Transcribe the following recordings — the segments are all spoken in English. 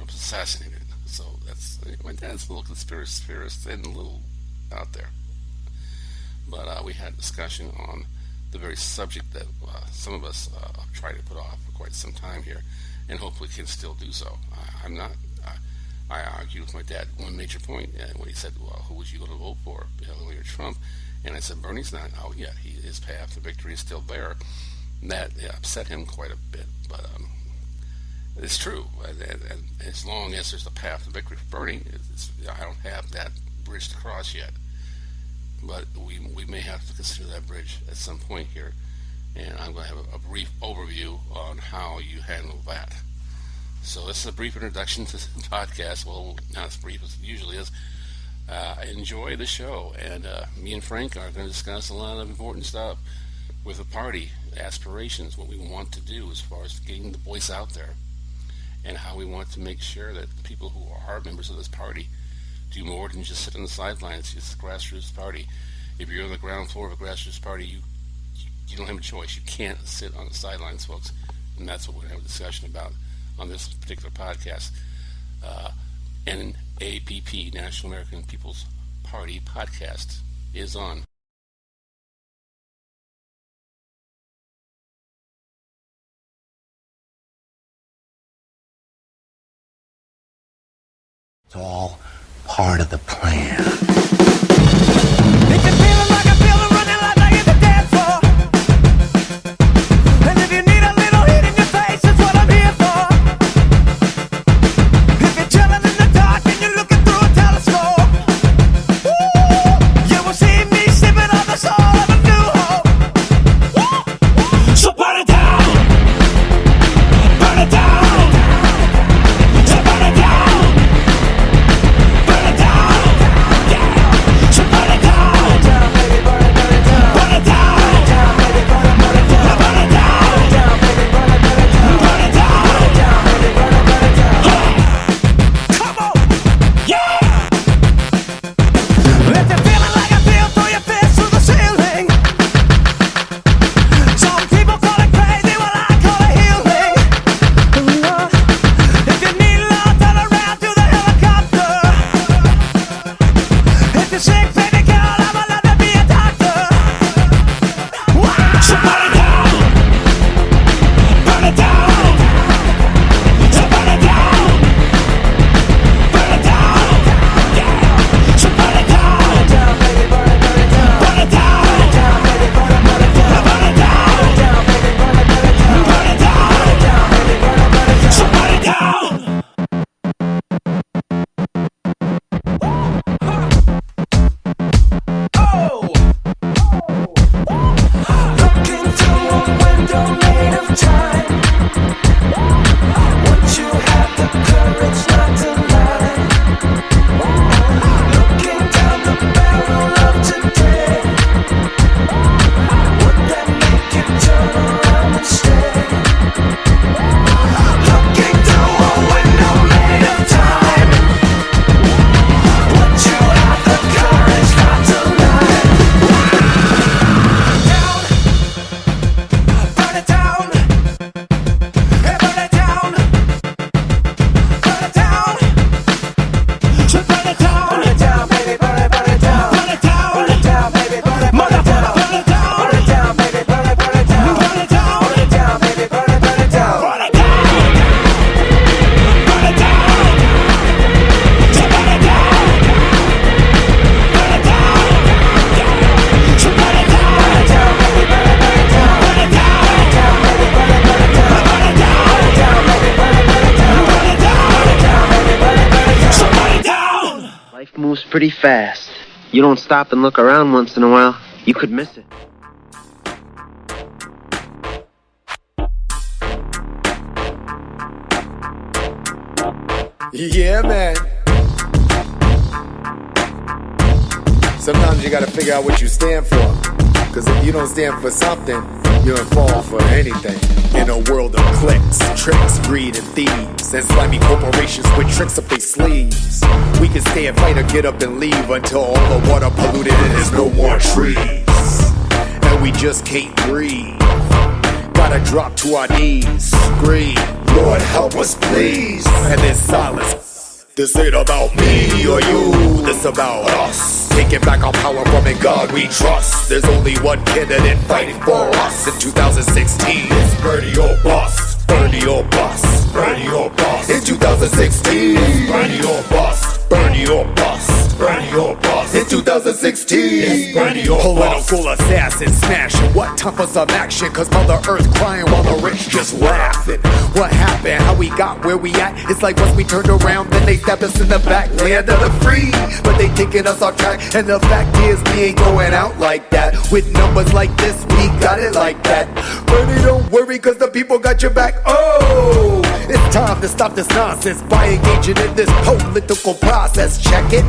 Trump's assassinated. So that's, my dad's a little conspiracy theorist and a little out there. But we had a discussion on the very subject that some of us have tried to put off for quite some time here, and hopefully can still do so. I argued with my dad one major point, and when he said, well, who was you going to vote for, Hillary or Trump? And I said, Bernie's not out yet. His path to victory is still there. And that upset him quite a bit, but it's true. And as long as there's a path to victory for Bernie, I don't have that bridge to cross yet. But we may have to consider that bridge at some point here. And I'm going to have a brief overview on how you handle that. So this is a brief introduction to the podcast. Well, not as brief as it usually is. Enjoy the show. And me and Frank are going to discuss a lot of important stuff with the party, aspirations, what we want to do as far as getting the voice out there, and how we want to make sure that the people who are members of this party do more than just sit on the sidelines. It's a grassroots party. If you're on the ground floor of a grassroots party, you don't have a choice. You can't sit on the sidelines, folks. And that's what we're going to have a discussion about on this particular podcast. NAPP, National American People's Party podcast, is on. It's all part of the plan. If you're feeling like I feel, running like it's a dance floor. And if you need a little heat in your face, that's what I'm here for. If you're chilling in the dark and you're looking through a telescope, you will see me sipping on the soul of a new hope. So burn it down, burn it down, so burn it down. Pretty fast. You don't stop and look around once in a while, you could miss it. Yeah, man. Sometimes you gotta figure out what you stand for. Cause if you don't stand for something, you'll fall for anything. In a world of clicks, tricks, greed, and thieves, and slimy corporations with tricks up their sleeves, we can stay and fight or get up and leave until all the water polluted and there's no more trees, and we just can't breathe. gotta drop to our knees, scream, Lord help us please, and then silence. This ain't about me or you, this about us. Taking back our power from in God we trust. There's only one candidate fighting for us in 2016. It's Bernie or bust, Bernie or bust, Bernie or bust. In 2016, it's Bernie or bust, Bernie or bust, Bernie or bust. In 2016, it's Bernie or bust. Political assassin smashing. What time for some action? Cause Mother Earth crying while the rich just laughing. What happened? How we got where we at? It's like once we turned around, then they stabbed us in the back. Land of the free, but they taking us off track. And the fact is, we ain't going out like that. With numbers like this, we got it like that. Bernie, don't worry, cause the people got your back. Oh, it's time to stop this nonsense by engaging in this political process. Check it.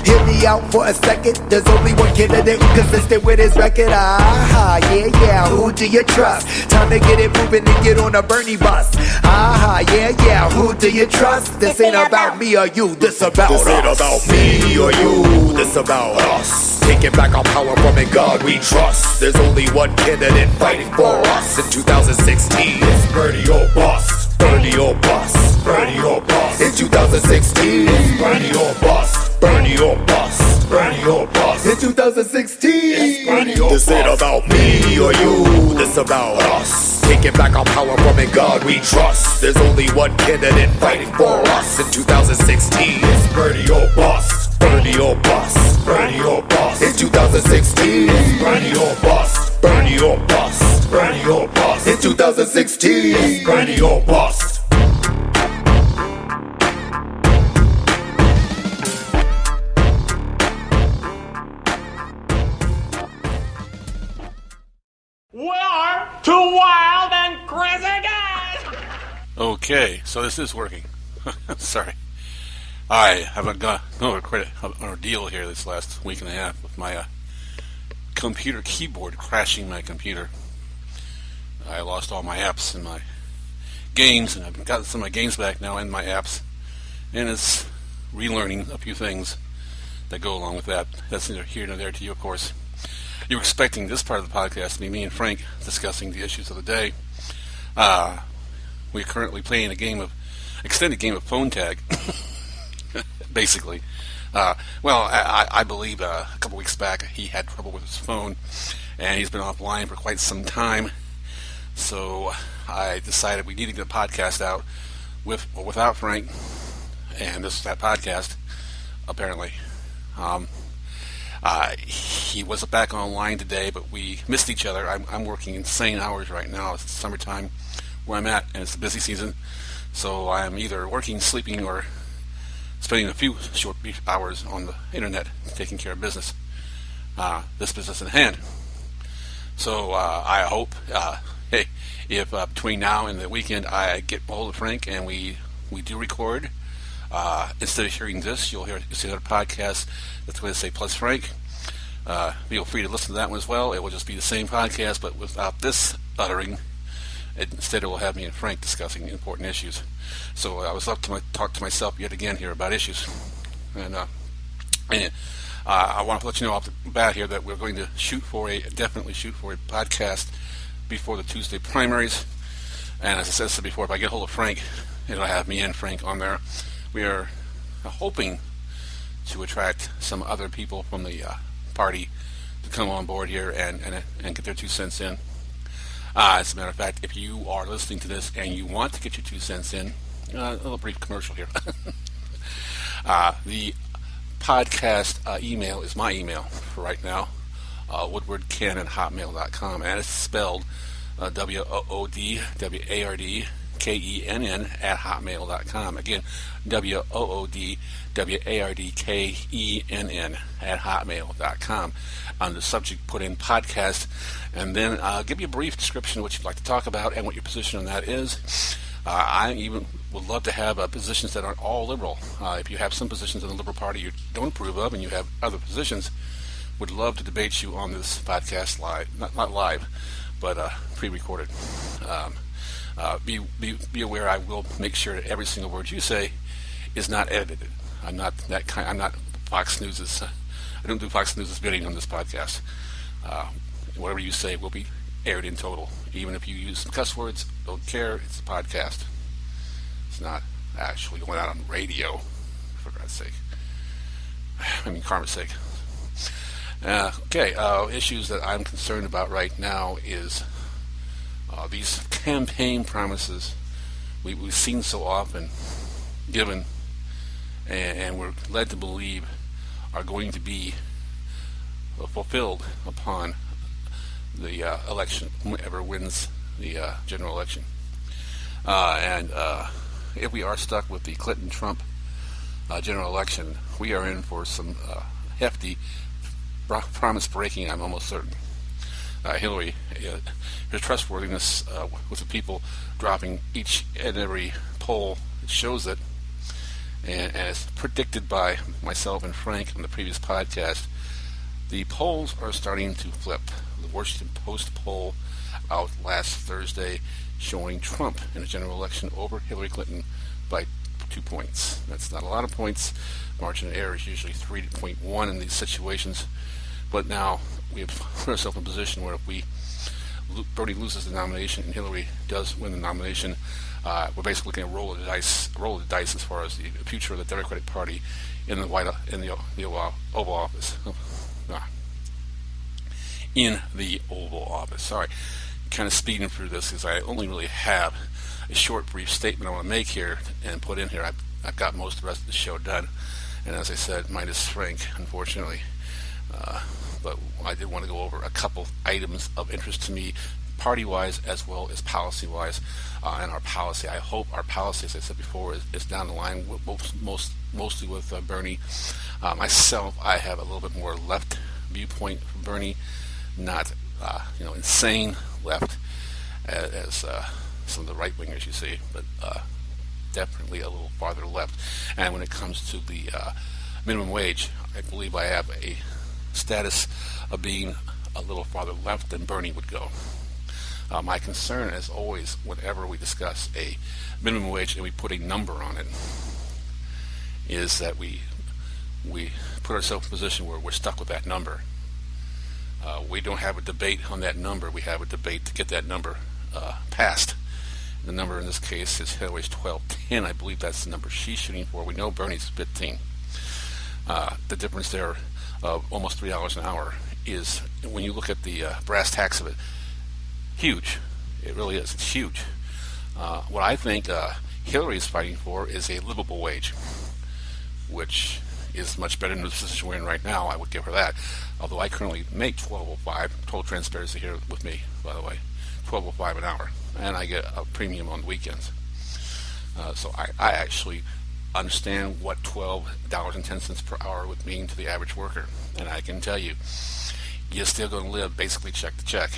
Hear me out for a second. There's only one candidate consistent with his record. Yeah, who do you trust? Time to get it moving and get on a Bernie bus. Yeah, who do you trust? This ain't about me or you, this about us. This ain't about me or you, this about us. Taking back our power from in God we trust. There's only one candidate fighting for us in 2016. It's Bernie or bust, Bernie or bust, Bernie or bust. In 2016, it's Bernie or bust, Bernie or bust, Bernie or bust. In 2016, it's Bernie or bust. This ain't about me or you, this about us. Taking back our power from in God we trust. There's only one candidate fighting for us in 2016. It's Bernie or bust, Bernie or bust, Bernie or bust. In 2016, it's Bernie or bust, Bernie or bust, Bernie or bust. In 2016, it's Bernie or bust. We are two wild and crazy guys! Okay, so this is working. Sorry. I have gone over quite an ordeal here this last week and a half with my computer keyboard crashing my computer. I lost all my apps and my games, and I've gotten some of my games back now and my apps, and it's relearning a few things that go along with that. That's neither here nor there to you, of course. You're expecting this part of the podcast to be me and Frank discussing the issues of the day. We're currently playing extended game of phone tag, basically. I believe a couple weeks back he had trouble with his phone, and he's been offline for quite some time. So I decided we need to get a podcast out with or without Frank, and this is that podcast, apparently. He wasn't back online today, but we missed each other. I'm working insane hours right now. It's summertime where I'm at, and it's the busy season. So I'm either working, sleeping, or spending a few short brief hours on the internet taking care of business. This business in hand. So I hope, if between now and the weekend I get hold of Frank and we do record, instead of hearing this, you'll see another podcast that's going to say Plus Frank. Feel free to listen to that one as well. It will just be the same podcast, but without this uttering. Instead, it will have me and Frank discussing important issues. So I was up to talk to myself yet again here about issues. And I want to let you know off the bat here that we're going to definitely shoot for a podcast before the Tuesday primaries. And as I said before, if I get hold of Frank, it'll have me and Frank on there. We are hoping to attract some other people from the party to come on board here and get their 2 cents in. As a matter of fact, if you are listening to this and you want to get your 2 cents in, a little brief commercial here. The podcast email is my email for right now, woodwardcannon@hotmail.com, and it's spelled WOODWARDKENN@hotmail.com. Again, WOODWARDKENN@hotmail.com. On the subject, put in podcast, and then give me a brief description of what you'd like to talk about and what your position on that is. I even would love to have positions that aren't all liberal. If you have some positions in the Liberal Party you don't approve of and you have other positions, would love to debate you on this podcast live. Not live, but pre-recorded. Be aware I will make sure that every single word you say is not edited. I'm not that kind. I'm not Fox News's. I don't do Fox News's bidding on this podcast. Whatever you say will be aired in total. Even if you use some cuss words, don't care. It's a podcast. It's not actually going out on radio, for God's sake. I mean, karma's sake. Issues that I'm concerned about right now is these campaign promises we've seen so often given, and we're led to believe are going to be fulfilled upon the election, whoever wins the general election. If we are stuck with the Clinton-Trump general election, we are in for some hefty promise breaking, I'm almost certain. Hillary, her trustworthiness with the people dropping each and every poll shows it. And as predicted by myself and Frank on the previous podcast, the polls are starting to flip. The Washington Post poll out last Thursday showing Trump in a general election over Hillary Clinton by 2 points. That's not a lot of points. Margin of error is usually 3.1 in these situations. But now we have put ourselves in a position where if Bernie loses the nomination and Hillary does win the nomination, we're basically looking at a roll of the dice as far as the future of the Democratic Party in the Oval Office. In the Oval Office. Sorry, kind of speeding through this because I only really have a short, brief statement I want to make here and put in here. I've got most of the rest of the show done, and as I said, minus Frank, unfortunately. But I did want to go over a couple items of interest to me, party-wise as well as policy-wise, and our policy. I hope our policy, as I said before, is down the line, mostly with Bernie. Myself, I have a little bit more left viewpoint from Bernie, not insane left as some of the right-wingers you see, but definitely a little farther left. And when it comes to the minimum wage, I believe I have a status of being a little farther left than Bernie would go. My concern, as always, whenever we discuss a minimum wage and we put a number on it, is that we put ourselves in a position where we're stuck with that number. We don't have a debate on that number. We have a debate to get that number passed. The number in this case is Hillary's 1210. I believe that's the number she's shooting for. We know Bernie's 15. The difference there of almost $3 an hour is, when you look at the brass tacks of it, huge. It really is. It's huge. What I think Hillary is fighting for is a livable wage, which is much better than the position we're in right now. I would give her that. Although I currently make $12.05. Total transparency here with me, by the way. $12.05 an hour. And I get a premium on the weekends. So I actually understand what $12.10 per hour would mean to the average worker. And I can tell you, you're still going to live basically check to check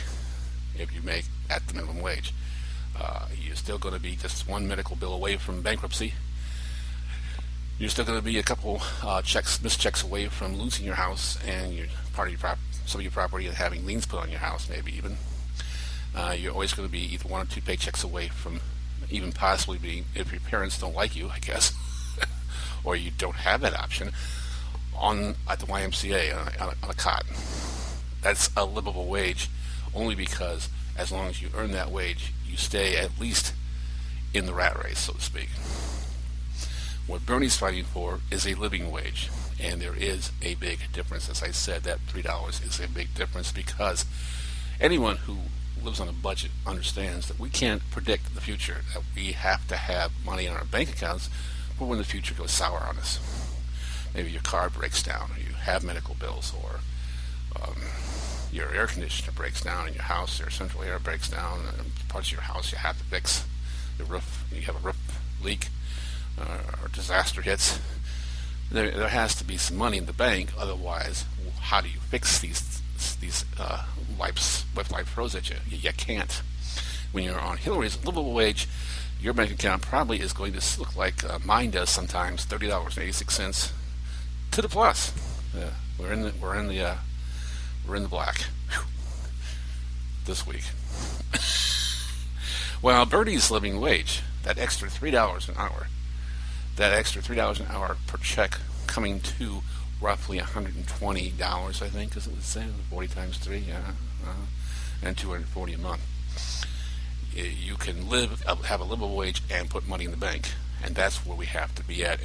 if you make at the minimum wage. You're still going to be just one medical bill away from bankruptcy. You're still going to be a couple missed checks away from losing your house and some of your property and having liens put on your house, maybe even. You're always going to be either 1 or 2 paychecks away from even possibly being, if your parents don't like you, I guess, or you don't have that option, at the YMCA on a cot. That's a livable wage only because as long as you earn that wage, you stay at least in the rat race, so to speak. What Bernie's fighting for is a living wage, and there is a big difference. As I said, that $3 is a big difference because anyone who lives on a budget understands that we can't predict the future, that we have to have money in our bank accounts for when the future goes sour on us. Maybe your car breaks down, or you have medical bills, or your air conditioner breaks down in your house, your central air breaks down, and parts of your house you have to fix. The roof, you have a roof leak, or disaster hits. There has to be some money in the bank, otherwise how do you fix these life throws at you? You can't. When you're on Hillary's livable wage, your bank account probably is going to look like mine does sometimes, $30.86 to the plus. We're in the black. Whew. This week. Well, Bernie's living wage, that extra $3 an hour, an hour per check, coming to roughly $120, I think, as it would say, 40 times 3, yeah. and $240 a month. You can have a livable wage and put money in the bank, and that's where we have to be at.